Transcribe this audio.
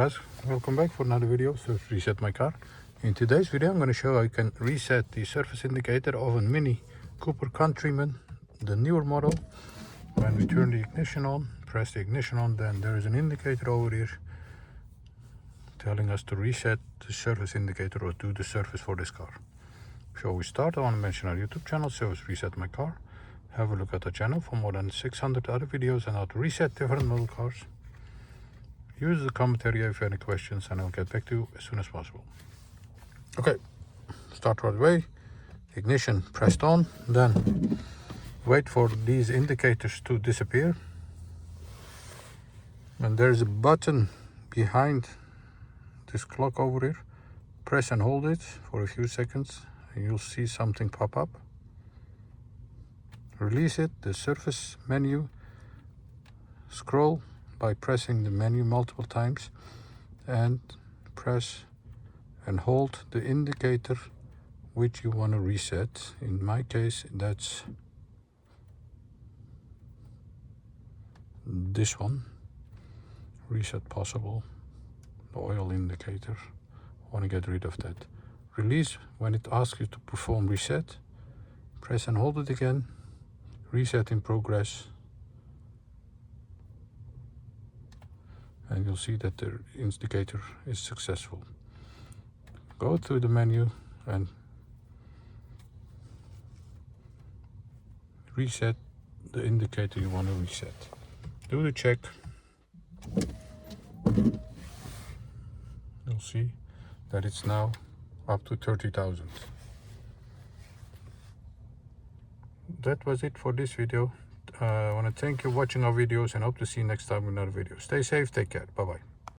Guys, welcome back for another video. So reset my car. In today's video I'm going to show how you can reset the surface indicator of a Mini Cooper Countryman, the newer model. When we turn the ignition on, press the ignition on, then there is an indicator over here telling us to reset the surface indicator or do the surface for this car. Before we start, I want to mention our YouTube channel, so it's Reset My Car. Have a look at the channel for more than 600 other videos on how to reset different model cars. Use the comment area if you have any questions and I'll get back to you as soon as possible. Okay, start right away. Ignition pressed on, then wait for these indicators to disappear. And there's a button behind this clock over here. Press and hold it for a few seconds and you'll see something pop up. Release it, the surface menu. Scroll by pressing the menu multiple times and press and hold the indicator which you want to reset. In my case, that's this one. Reset possible. The oil indicator. I want to get rid of that. Release when it asks you to perform reset. Press and hold it again. Reset in progress. And you'll see that the indicator is successful. Go to the menu and reset the indicator you want to reset. Do the check. You'll see that it's now up to 30,000. That was it for this video. I want to thank you for watching our videos and hope to see you next time in another video. Stay safe, take care, bye bye.